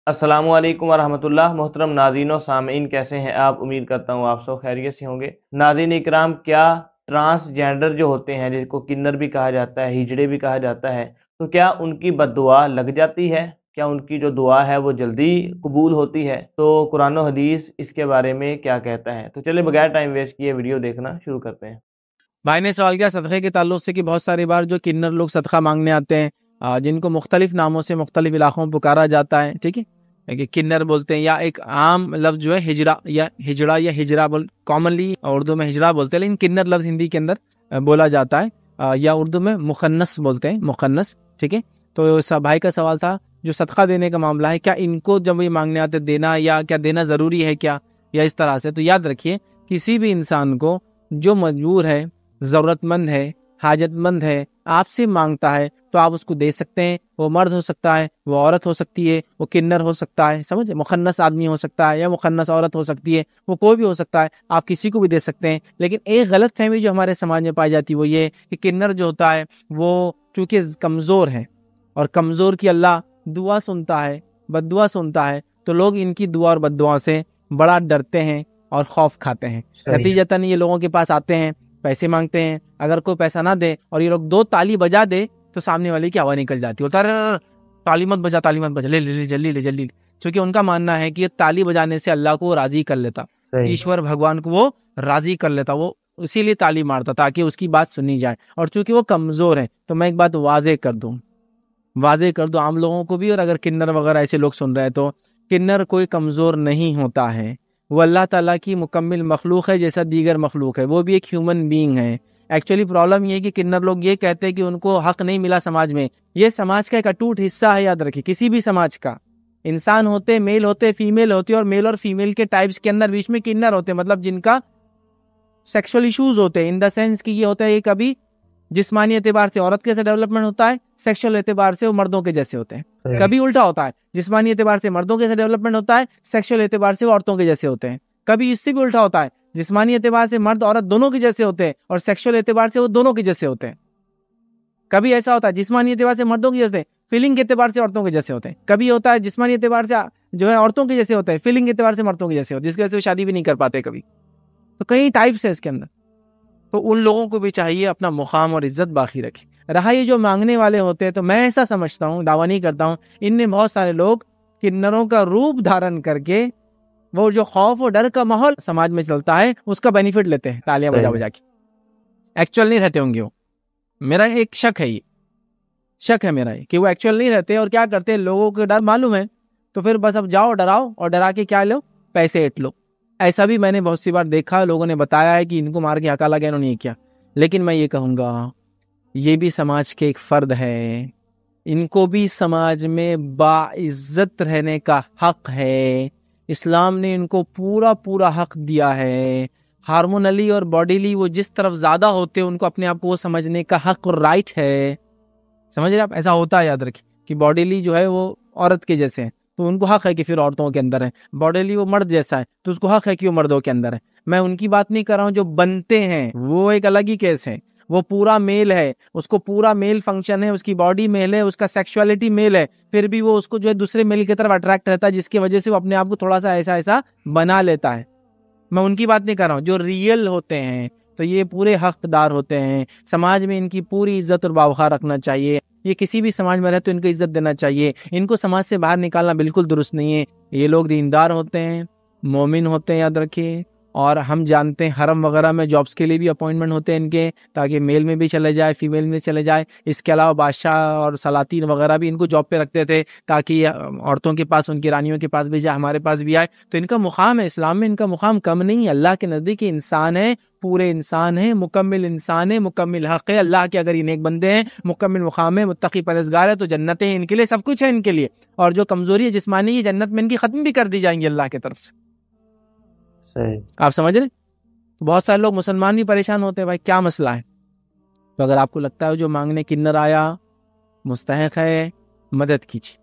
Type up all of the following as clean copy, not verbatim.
السلام علیکم ورحمۃ اللہ۔ محترم ناظرین و سامعین، کیسے ہیں آپ؟ امید کرتا ہوں آپ سب خیریت سے ہوں گے۔ ناظرین اکرام، کیا ٹرانسجینڈر جو ہوتے ہیں، جس کو کنر بھی کہا جاتا ہے، ہجڑے بھی کہا جاتا ہے، تو کیا ان کی بد دعا لگ جاتی ہے؟ کیا ان کی جو دعا ہے وہ جلدی قبول ہوتی ہے؟ تو قرآن و حدیث اس کے بارے میں کیا کہتا ہے؟ تو چلے بغیر ٹائم ویسٹ کیے ویڈیو دیکھنا شروع کرتے ہیں۔ بھائی نے سوال کیا صدقے کے تعلق سے کہ بہت ساری بار جو کنر لوگ صدقہ مانگنے آتے ہیں، جن کو مختلف ناموں سے مختلف علاقوں میں پکارا جاتا ہے، ٹھیک ہے، کہ کنر بولتے ہیں، یا ایک عام لفظ جو ہے ہجڑا کامنلی اردو میں ہجڑا بولتے ہیں، لیکن کنر لفظ ہندی کے اندر بولا جاتا ہے، یا اردو میں مخنث بولتے ہیں، مخنث، ٹھیک ہے۔ تو بھائی کا سوال تھا جو صدقہ دینے کا معاملہ ہے، کیا ان کو جب یہ مانگنے آتے دینا، یا کیا دینا ضروری ہے کیا، یا اس طرح سے؟ تو یاد رکھیے، کسی بھی انسان کو جو مجبور ہے، ضرورت مند ہے، حاجت مند ہے، آپ سے مانگتا ہے، تو آپ اس کو دے سکتے ہیں۔ وہ مرد ہو سکتا ہے، وہ عورت ہو سکتی ہے، وہ کنر ہو سکتا ہے، سمجھے، مخنث آدمی ہو سکتا ہے یا مخنث عورت ہو سکتی ہے، وہ کوئی بھی ہو سکتا ہے، آپ کسی کو بھی دے سکتے ہیں۔ لیکن ایک غلط فہمی جو ہمارے سماج میں پائی جاتی ہے وہ یہ کہ کنر جو ہوتا ہے وہ چونکہ کمزور ہے، اور کمزور کی اللہ دعا سنتا ہے، بد دعا سنتا ہے، تو لوگ ان کی دعا اور بد دعا سے بڑا ڈرتے ہیں اور خوف کھاتے ہیں۔ نتیجتاً یہ لوگوں کے پاس آتے ہیں، پیسے مانگتے ہیں، اگر کوئی پیسہ نہ دے اور یہ لوگ دو تالی بجا دے تو سامنے والے کی آواز نکل جاتی ہے، تالی مت بجا، لے لے جلدی لے، چونکہ ان کا ماننا ہے کہ یہ تالی بجانے سے اللہ کو راضی کر لیتا، ایشور بھگوان کو وہ راضی کر لیتا، وہ اسی لیے تالی مارتا تاکہ اس کی بات سنی جائے۔ اور چونکہ وہ کمزور ہے، تو میں ایک بات واضح کر دوں عام لوگوں کو بھی، اور اگر کنر وغیرہ ایسے لوگ سن رہے ہیں، تو کنر کوئی کمزور نہیں ہوتا ہے، وہ اللہ تعالیٰ کی مکمل مخلوق ہے، جیسا دیگر مخلوق ہے، وہ بھی ایک ہیومن بینگ ہے۔ ایکچولی پرابلم یہ ہے کہ کنر لوگ یہ کہتے ہیں کہ ان کو حق نہیں ملا سماج میں۔ یہ سماج کا ایک اٹوٹ حصہ ہے، یاد رکھیے، کسی بھی سماج کا انسان ہوتے، میل ہوتے، فیمیل ہوتے، اور میل اور فیمیل کے ٹائپس کے اندر بیچ میں کنر ہوتے، مطلب جن کا سیکشل ایشوز ہوتے ہیں، ان دا سینس کہ یہ ہوتا ہے، یہ کبھی جسمانی اعتبار سے عورت کیسے ڈیولپمنٹ ہوتا ہے، سیکشل اعتبار سے وہ مردوں کے جیسے ہوتے ہیں۔ کبھی الٹا ہوتا ہے، جسمانی اعتبار سے مردوں کے جیسے ڈیولپمنٹ ہوتا ہے، سیکشل اعتبار سے وہ عورتوں کے جیسے ہوتے ہیں۔ کبھی اس سے بھی الٹا ہوتا ہے، جسمانی اعتبار سے مرد عورت دونوں کے جیسے ہوتے ہیں، اور سیکشل اعتبار سے وہ دونوں کے جیسے ہوتے ہیں۔ کبھی ایسا ہوتا ہے جسمانی اعتبار سے مردوں کے جیسے، فیلنگ کے اعتبار سے عورتوں کے جیسے ہوتے ہیں۔ کبھی ہوتا ہے جسمانی اعتبار سے جو ہے عورتوں کے جیسے ہوتے ہیں، فیلنگ کے اعتبار سے مردوں کے جیسے ہوتے ہیں، جس کی وجہ سے وہ شادی بھی نہیں کر پاتے کبھی۔ تو کئی ٹائپس ہے اس کے اندر، تو ان لوگوں کو بھی چاہیے اپنا مقام اور عزت باقی رکھے۔ رہا یہ جو مانگنے والے ہوتے ہیں، تو میں ایسا سمجھتا ہوں، دعویٰ نہیں کرتا ہوں، ان میں بہت سارے لوگ کنروں کا روپ دھارن کر کے وہ جو خوف و ڈر کا ماحول سماج میں چلتا ہے اس کا بینیفٹ لیتے ہیں، تالیاں بجا بجا کے۔ ایکچوئل نہیں رہتے ہوں گے وہ، میرا ایک شک ہے میرا کہ وہ ایکچوئل نہیں رہتے، اور کیا کرتے ہیں، لوگوں کو ڈر معلوم ہے، تو پھر بس اب جاؤ ڈراؤ، اور ڈرا کے کیا لو، پیسے ایٹ لو۔ ایسا بھی میں نے بہت سی بار دیکھا، لوگوں نے بتایا ہے کہ ان کو مار کے ہکا لگا، انہوں نے یہ کیا۔ لیکن میں یہ کہوں گا، یہ بھی سماج کے ایک فرد ہے، ان کو بھی سماج میں باعزت رہنے کا حق ہے۔ اسلام نے ان کو پورا حق دیا ہے۔ ہارمونلی اور باڈیلی وہ جس طرف زیادہ ہوتے ہیں، ان کو اپنے آپ کو وہ سمجھنے کا حق اور رائٹ ہے۔ سمجھ رہے آپ؟ ایسا ہوتا ہے، یاد رکھیں کہ باڈیلی جو ہے وہ عورت کے جیسے ہیں، تو ان کو حق ہے کہ پھر عورتوں کے اندر ہے۔ باڈیلی وہ مرد جیسا ہے، تو اس کو حق ہے کہ وہ مردوں کے اندر ہے۔ میں ان کی بات نہیں کر رہا ہوں، جو بنتے ہیں وہ ایک الگ ہی کیس ہے۔ وہ پورا میل ہے، اس کو پورا میل فنکشن ہے، اس کی باڈی میل ہے، اس کا سیکشولیٹی میل ہے، پھر بھی وہ اس کو جو ہے دوسرے میل کی طرف اٹریکٹ رہتا ہے، جس کی وجہ سے وہ اپنے آپ کو تھوڑا سا ایسا بنا لیتا ہے۔ میں ان کی بات نہیں کر رہا ہوں، جو ریئل ہوتے ہیں، تو یہ پورے حقدار ہوتے ہیں۔ سماج میں ان کی پوری عزت اور باوقار رکھنا چاہیے۔ یہ کسی بھی سماج میں رہے تو ان کو عزت دینا چاہیے، ان کو سماج سے باہر نکالنا بالکل درست نہیں ہے۔ یہ لوگ دیندار ہوتے ہیں، مومن ہوتے ہیں، یاد رکھیے۔ اور ہم جانتے ہیں حرم وغیرہ میں جابس کے لیے بھی اپوائنٹمنٹ ہوتے ہیں ان کے، تاکہ میل میں بھی چلے جائے، فیمیل میں چلے جائے۔ اس کے علاوہ بادشاہ اور سلاطین وغیرہ بھی ان کو جاب پہ رکھتے تھے، تاکہ عورتوں کے پاس، ان کی رانیوں کے پاس بھی جائے، ہمارے پاس بھی آئے۔ تو ان کا مقام ہے، اسلام میں ان کا مقام کم نہیں ہے۔ اللہ کے نزدیک انسان ہے، پورے انسان ہے، مکمل انسان ہے، مکمل حق ہے اللہ کے۔ اگر یہ نیک بندے ہیں، مکمل مقام ہے، متقی پرہیزگار ہے، تو جنتیں ہیں ان کے لیے، سب کچھ ہے ان کے لیے۔ اور جو کمزوری ہے جسمانی کی، جنت میں ان کی ختم بھی کر دی جائیں گی اللہ کی طرف سے۔ صحیح، آپ سمجھ رہے؟ بہت سارے لوگ مسلمان بھی پریشان ہوتے ہیں، بھائی کیا مسئلہ ہے؟ تو اگر آپ کو لگتا ہے جو مانگنے کنر آیا مستحق ہے، مدد کیجیے۔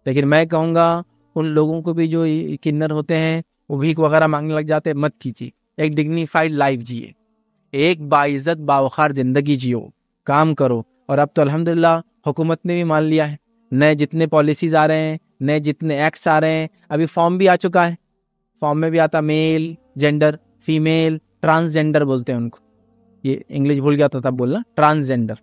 لیکن میں کہوں گا ان لوگوں کو بھی جو کنر ہوتے ہیں، وہ بھیک وغیرہ مانگنے لگ جاتے ہیں، مت کیجیے۔ ایک ڈگنیفائڈ لائف جیے، ایک باعزت باوقار زندگی جیو، کام کرو۔ اور اب تو الحمدللہ حکومت نے بھی مان لیا ہے، نئے جتنے پالیسیز آ رہے ہیں، نئے جتنے ایکٹس آ رہے ہیں، ابھی فارم بھی آ چکا ہے، فارم میں بھی آتا میل جینڈر، فیمیل، ٹرانسجینڈر بولتے ہیں ان کو، یہ انگلش بھول گیا تھا تب بولنا، ٹرانسجینڈر،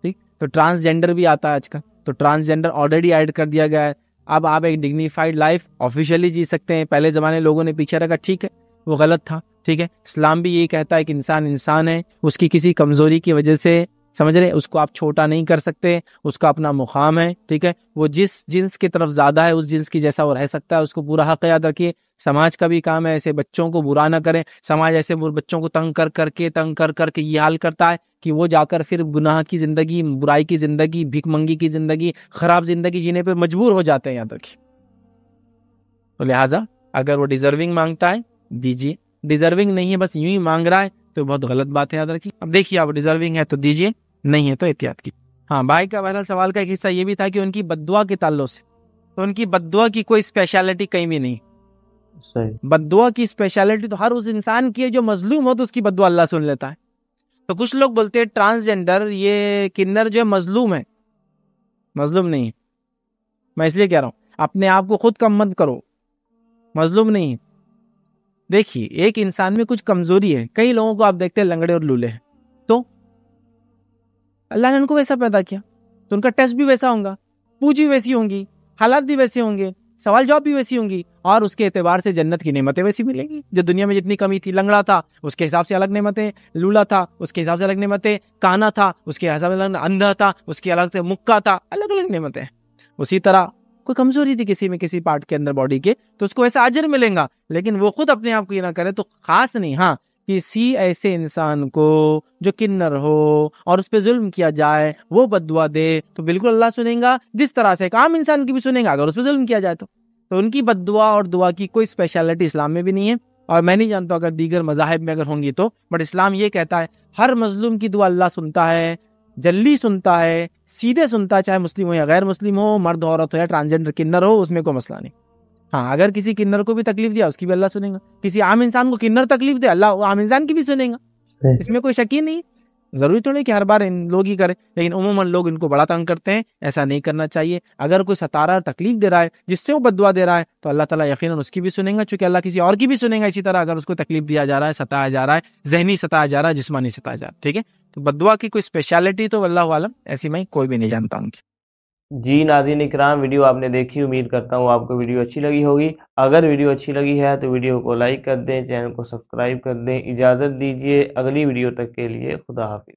ٹھیک، تو ٹرانسجینڈر بھی آتا ہے آج کل، تو ٹرانسجینڈر آلریڈی ایڈ کر دیا گیا ہے۔ اب آپ ایک ڈگنیفائڈ لائف آفیشیلی جی سکتے ہیں، پہلے زمانے لوگوں نے پیچھے رکھا، ٹھیک ہے وہ غلط تھا، ٹھیک ہے، اسلام بھی یہی کہتا ہے کہ انسان انسان ہے، اس کی کسی کمزوری کی وجہ سے، سمجھ رہے، اس کو آپ چھوٹا نہیں کر سکتے، اس کا اپنا مقام ہے، ٹھیک ہے، وہ جس جنس کی طرف زیادہ ہے اس جنس کی جیسا وہ رہ سکتا ہے، اس کو پورا حق یاد رکھیے۔ سماج کا بھی کام ہے ایسے بچوں کو برا نہ کریں، سماج ایسے بچوں کو تنگ کر کے یہ حال کرتا ہے کہ وہ جا کر پھر گناہ کی زندگی، برائی کی زندگی، بھیک منگی کی زندگی، خراب زندگی جینے پہ مجبور ہو جاتے ہیں، یاد رکھیے۔ تو لہٰذا اگر وہ ڈیزرونگ مانگتا ہے دیجیے، ڈیزرونگ نہیں ہے بس یوں ہی مانگ رہا ہے تو بہت غلط بات ہے، یاد رکھیے۔ اب دیکھیے آپ ڈیزرونگ ہے تو دیجیے، نہیں ہے تو احتیاط کی۔ ہاں، بھائی کا بہرحال سوال کا ایک حصہ یہ بھی تھا کہ ان کی بد دعا کے تعلق سے، تو ان کی بد دعا کی کوئی اسپیشلٹی کہیں بھی نہیں، صحیح، بد دعا کی اسپیشلٹی تو ہر اس انسان کی ہے جو مظلوم ہو تو اس کی بد دعا اللہ سن لیتا ہے۔ تو کچھ لوگ بولتے ہیں ٹرانسجینڈر، یہ کنر جو ہے مظلوم ہے، مظلوم نہیں ہے، میں اس لیے کہہ رہا ہوں اپنے آپ کو خود کم مت کرو، مظلوم نہیں ہے۔ دیکھیے ایک انسان میں کچھ کمزوری ہے، کئی لوگوں کو آپ دیکھتے ہیں لنگڑے اور لولے ہیں، تو اللہ نے ان کو ویسا پیدا کیا تو ان کا ٹیسٹ بھی ویسا ہوگا، پوچھ بھی ویسی ہوں گی، حالات بھی ویسے ہوں گے، سوال جواب بھی ویسی ہوں گی، اور اس کے اعتبار سے جنت کی نعمتیں ویسی ملیں گی۔ جو دنیا میں جتنی کمی تھی، لنگڑا تھا اس کے حساب سے الگ نعمتیں، لولا تھا اس کے حساب سے الگ نعمتیں، کانا تھا اس کے حساب سے الگ، اندھا تھا اس کے الگ سے، مکہ تھا، الگ الگ نعمتیں۔ اسی طرح کوئی کمزوری تھی کسی میں، کسی پارٹ کے اندر باڈی کے، تو اس کو ایسا اجر ملیں گا، لیکن وہ خود اپنے آپ کو یہ نہ کرے تو خاص نہیں۔ ہاں، کسی ایسے انسان کو جو کنر ہو اور اس پہ ظلم کیا جائے وہ بد دعا دے تو بالکل اللہ سنیں گا، جس طرح سے ایک عام انسان کی بھی سنیں گا اگر اس پہ ظلم کیا جائے تو ان کی بد دعا اور دعا کی کوئی اسپیشلٹی اسلام میں بھی نہیں ہے، اور میں نہیں جانتا اگر دیگر مذاہب میں اگر ہوں گی تو، بٹ اسلام یہ کہتا ہے ہر مظلوم کی دعا اللہ سنتا ہے، جلدی سنتا ہے، سیدھے سنتا ہے، چاہے مسلم ہو یا غیر مسلم ہو، مرد عورت ہو یا ٹرانسجینڈر کنر ہو، اس میں کوئی مسئلہ نہیں۔ ہاں، اگر کسی کنر کو بھی تکلیف دیا اس کی بھی اللہ سنیں گا، کسی عام انسان کو کنر تکلیف دے اللہ وہ عام انسان کی بھی سنیں گا، اس میں کوئی شک ہی نہیں۔ ضروری تو نہیں کہ ہر بار ان لوگ ہی کریں، لیکن عموماً لوگ ان کو بڑا تنگ کرتے ہیں، ایسا نہیں کرنا چاہیے۔ اگر کوئی ستا رہا ہے، تکلیف دے رہا ہے، جس سے وہ بد دعا دے رہا ہے تو اللہ تعالیٰ یقیناً اس کی بھی سنیں گا، چونکہ اللہ کسی اور کی بھی سنیں گا اسی طرح، اگر اس کو تکلیف دیا جا رہا ہے، ستایا جا رہا ہے، ذہنی ستایا جا رہا ہے، جسمانی ستایا جا رہا ہے، ٹھیک ہے۔ تو بد دعا کی کوئی اسپیشلٹی تو اللہ عالم ایسی میں کوئی بھی نہیں جانتا ہوں گی۔ جی ناظرین اکرام، ویڈیو آپ نے دیکھی، امید کرتا ہوں آپ کو ویڈیو اچھی لگی ہوگی۔ اگر ویڈیو اچھی لگی ہے تو ویڈیو کو لائک کر دیں، چینل کو سبسکرائب کر دیں۔ اجازت دیجیے اگلی ویڈیو تک کے لیے، خدا حافظ۔